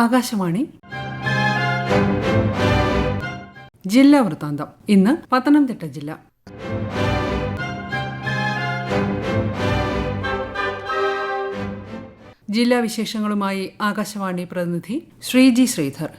ആകാശവാണി ജില്ലാ വൃത്താന്തം. ഇന്ന് പത്തനംതിട്ട ജില്ല. ജില്ലാ വിശേഷങ്ങളുമായി ആകാശവാണി പ്രതിനിധി ശ്രീജി ശ്രീധർ.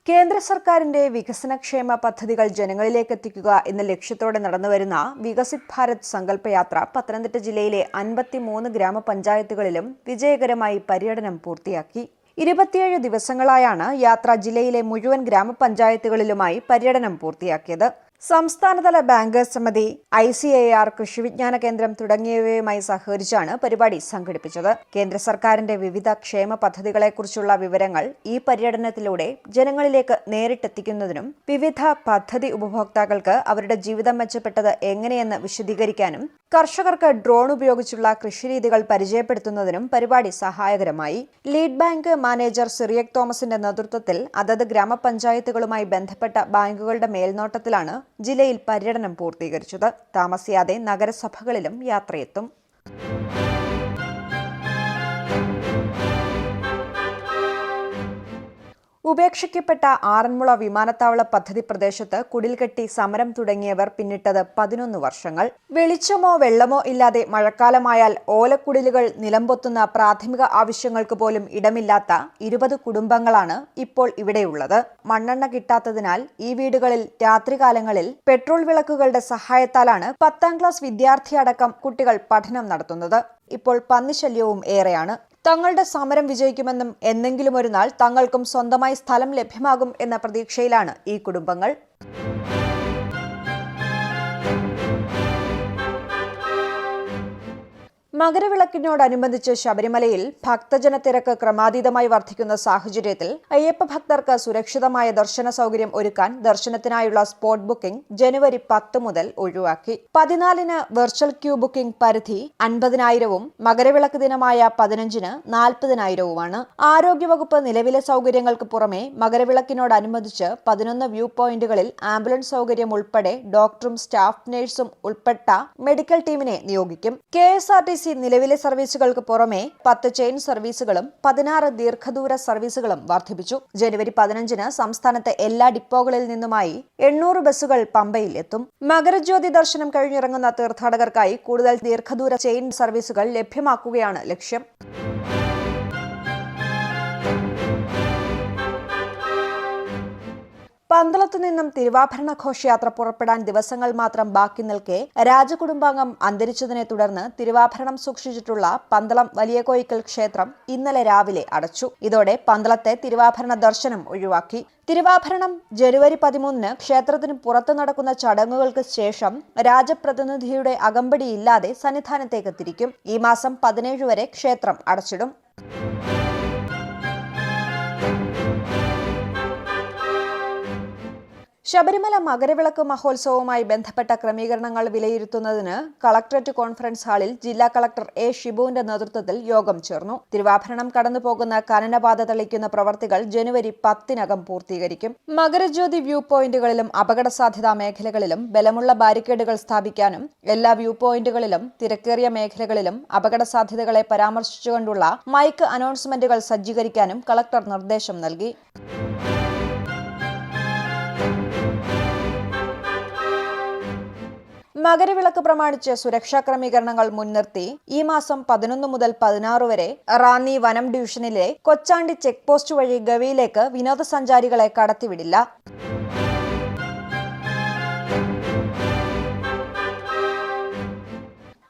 കേന്ദ്ര സർക്കാരിന്റെ വികസനക്ഷേമ പദ്ധതികൾ ജനങ്ങളിലേക്ക് എത്തിക്കുക എന്ന ലക്ഷ്യത്തോടെ നടന്നുവരുന്ന വികസിത് ഭാരത് സങ്കല്പയാത്ര പത്തനംതിട്ട ജില്ലയിലെ 53 ഗ്രാമപഞ്ചായത്തുകളിലും വിജയകരമായി പര്യടനം പൂർത്തിയാക്കി. 27 ദിവസങ്ങളായാണ് യാത്ര ജില്ലയിലെ മുഴുവൻ ഗ്രാമപഞ്ചായത്തുകളിലുമായി പര്യടനം പൂർത്തിയാക്കിയത്. സംസ്ഥാനതല ബാങ്കേഴ്സ് സമിതി, ICAR, കൃഷിവിജ്ഞാന കേന്ദ്രം തുടങ്ങിയവയുമായി സഹകരിച്ചാണ് പരിപാടി സംഘടിപ്പിച്ചത്. കേന്ദ്ര സർക്കാരിന്റെ വിവിധ ക്ഷേമ പദ്ധതികളെക്കുറിച്ചുള്ള വിവരങ്ങൾ ഈ പര്യടനത്തിലൂടെ ജനങ്ങളിലേക്ക് നേരിട്ടെത്തിക്കുന്നതിനും വിവിധ പദ്ധതി ഉപഭോക്താക്കൾക്ക് അവരുടെ ജീവിതം മെച്ചപ്പെട്ടത് എങ്ങനെയെന്ന് വിശദീകരിക്കാനും കർഷകർക്ക് ഡ്രോൺ ഉപയോഗിച്ചുള്ള കൃഷിരീതികൾ പരിചയപ്പെടുത്തുന്നതിനും പരിപാടി സഹായകരമായി. ലീഡ് ബാങ്ക് മാനേജർ സിറിയക് തോമസിന്റെ നേതൃത്വത്തിൽ അതത് ഗ്രാമപഞ്ചായത്തുകളുമായി ബന്ധപ്പെട്ട ബാങ്കുകളുടെ മേൽനോട്ടത്തിലാണ് ജില്ലയിൽ പര്യടനം പൂർത്തീകരിച്ചത്. താമസിയാതെ നഗരസഭകളിലും യാത്രയെത്തും. ഉപേക്ഷിക്കപ്പെട്ട ആറന്മുള വിമാനത്താവള പദ്ധതി പ്രദേശത്ത് കുടിൽകെട്ടി സമരം തുടങ്ങിയവർ പിന്നിട്ടത് 11 വർഷങ്ങൾ. വെളിച്ചമോ വെള്ളമോ ഇല്ലാതെ മഴക്കാലമായാൽ ഓലക്കുടിലുകൾ നിലംപൊത്തുന്ന പ്രാഥമിക ആവശ്യങ്ങൾക്ക് പോലും ഇടമില്ലാത്ത 20 കുടുംബങ്ങളാണ് ഇപ്പോൾ ഇവിടെയുള്ളത്. മണ്ണെണ്ണ കിട്ടാത്തതിനാൽ ഈ വീടുകളിൽ രാത്രികാലങ്ങളിൽ പെട്രോൾ വിളക്കുകളുടെ സഹായത്താലാണ് 10ാം ക്ലാസ് വിദ്യാർത്ഥിയടക്കം കുട്ടികൾ പഠനം നടത്തുന്നത്. ഇപ്പോൾ പന്നിശല്യവും ഏറെയാണ്. തങ്ങളുടെ സമരം വിജയിക്കുമെന്നും എന്നെങ്കിലും ഒരു നാൾ തങ്ങൾക്കും സ്വന്തമായി സ്ഥലം ലഭ്യമാകും എന്ന പ്രതീക്ഷയിലാണ് ഈ കുടുംബങ്ങൾ. മകരവിളക്കിനോടനുബന്ധിച്ച് ശബരിമലയിൽ ഭക്തജന തിരക്ക് ക്രമാതീതമായി വർദ്ധിക്കുന്ന സാഹചര്യത്തിൽ അയ്യപ്പ ഭക്തർക്ക് സുരക്ഷിതമായ ദർശന സൗകര്യം ഒരുക്കാൻ ദർശനത്തിനായുള്ള സ്പോട്ട് ബുക്കിംഗ് ജനുവരി 10 മുതൽ ഒഴിവാക്കി. 14-ന് വെർച്വൽ ക്യൂ ബുക്കിംഗ് പരിധി 50,000-ഉം മകരവിളക്ക് ദിനമായ 15-ന് 40,000-വുമാണ്. ആരോഗ്യവകുപ്പ് നിലവിലെ സൗകര്യങ്ങൾക്ക് പുറമെ മകരവിളക്കിനോടനുബന്ധിച്ച് 11 വ്യൂ പോയിന്റുകളിൽ ആംബുലൻസ് സൗകര്യം ഉൾപ്പെടെ ഡോക്ടറും സ്റ്റാഫ് നഴ്സും ഉൾപ്പെട്ട മെഡിക്കൽ ടീമിനെ നിയോഗിക്കും. KSRTC നിലവിലെ സർവീസുകൾക്ക് പുറമെ 10 ചെയിൻ സർവീസുകളും 16 ദീർഘദൂര സർവീസുകളും വർദ്ധിപ്പിച്ചു. ജനുവരി 15-ന് സംസ്ഥാനത്തെ എല്ലാ ഡിപ്പോകളിൽ നിന്നുമായി 800 ബസ്സുകൾ പമ്പയിൽ എത്തും. മകരജ്യോതി ദർശനം കഴിഞ്ഞിറങ്ങുന്ന തീർത്ഥാടകർക്കായി കൂടുതൽ ദീർഘദൂര ചെയിൻ സർവീസുകൾ ലഭ്യമാക്കുകയാണ് ലക്ഷ്യം. പന്തളത്തു നിന്നും തിരുവാഭരണ ഘോഷയാത്ര പുറപ്പെടാൻ ദിവസങ്ങൾ മാത്രം ബാക്കി നിൽക്കെ രാജകുടുംബാംഗം അന്തരിച്ചതിനെ തുടർന്ന് തിരുവാഭരണം സൂക്ഷിച്ചിട്ടുള്ള പന്തളം വലിയ കോയിക്കൽ ക്ഷേത്രം ഇന്നലെ രാവിലെ അടച്ചു. ഇതോടെ പന്തളത്തെ തിരുവാഭരണ ദർശനം ഒഴിവാക്കി. തിരുവാഭരണം ജനുവരി 13-ന് ക്ഷേത്രത്തിന് പുറത്തു നടക്കുന്ന ചടങ്ങുകൾക്ക് ശേഷം രാജപ്രതിനിധിയുടെ അകമ്പടിയില്ലാതെ സന്നിധാനത്തേക്ക് തിരിക്കും. ഈ മാസം 17 വരെ ക്ഷേത്രം അടച്ചിടും. ശബരിമല മകരവിളക്ക് മഹോത്സവവുമായി ബന്ധപ്പെട്ട ക്രമീകരണങ്ങൾ വിലയിരുത്തുന്നതിന് കളക്ടറേറ്റ് കോൺഫറൻസ് ഹാളിൽ ജില്ലാ കളക്ടർ A. ഷിബുവിന്റെ നേതൃത്വത്തിൽ യോഗം ചേർന്നു. തിരുവാഭരണം കടന്നുപോകുന്ന കാനനപാത തെളിക്കുന്ന പ്രവർത്തികൾ ജനുവരി 10-നകം പൂർത്തീകരിക്കും. മകരജ്യോതി വ്യൂ പോയിന്റുകളിലും അപകട സാധ്യതാ മേഖലകളിലും ബലമുള്ള ബാരിക്കേഡുകൾ സ്ഥാപിക്കാനും എല്ലാ വ്യൂ പോയിന്റുകളിലും തിരക്കേറിയ മേഖലകളിലും അപകട സാധ്യതകളെ പരാമർശിച്ചുകൊണ്ടുള്ള മൈക്ക് അനൗൺസ്മെന്റുകൾ സജ്ജീകരിക്കാനും കളക്ടർ നിർദ്ദേശം നൽകി. മകരവിളക്ക് പ്രമാണിച്ച് സുരക്ഷാ ക്രമീകരണങ്ങൾ മുൻനിർത്തി ഈ മാസം 11 മുതൽ 16 വരെ റാന്നി വനം ഡിവിഷനിലെ കൊച്ചാണ്ടി ചെക്ക് പോസ്റ്റ് വഴി ഗവിയിലേക്ക് വിനോദസഞ്ചാരികളെ കടത്തിവിടില്ല.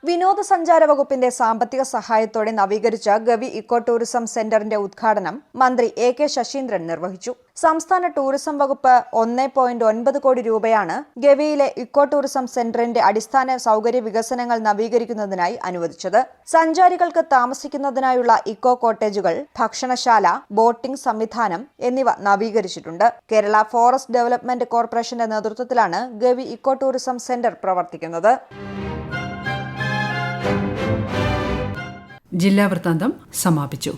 വിനോദസഞ്ചാര വകുപ്പിന്റെ സാമ്പത്തിക സഹായത്തോടെ നവീകരിച്ച ഗവി ഇക്കോ ടൂറിസം സെന്ററിന്റെ ഉദ്ഘാടനം മന്ത്രി AK ശശീന്ദ്രൻ നിർവഹിച്ചു. സംസ്ഥാന ടൂറിസം വകുപ്പ് 1.9 കോടി രൂപയാണ് ഗവിയിലെ ഇക്കോ ടൂറിസം സെന്ററിന്റെ അടിസ്ഥാന സൗകര്യ വികസനങ്ങൾ നവീകരിക്കുന്നതിനായി അനുവദിച്ചത്. സഞ്ചാരികൾക്ക് താമസിക്കുന്നതിനായുള്ള ഇക്കോ കോട്ടേജുകൾ, ഭക്ഷണശാല, ബോട്ടിംഗ് സംവിധാനം എന്നിവ നവീകരിച്ചിട്ടുണ്ട്. കേരള ഫോറസ്റ്റ് ഡെവലപ്മെന്റ് കോർപ്പറേഷന്റെ നേതൃത്വത്തിലാണ് ഗവി ഇക്കോ ടൂറിസം സെന്റർ പ്രവർത്തിക്കുന്നത്. ജില്ലാ വൃത്താന്തം സമാപിച്ചു.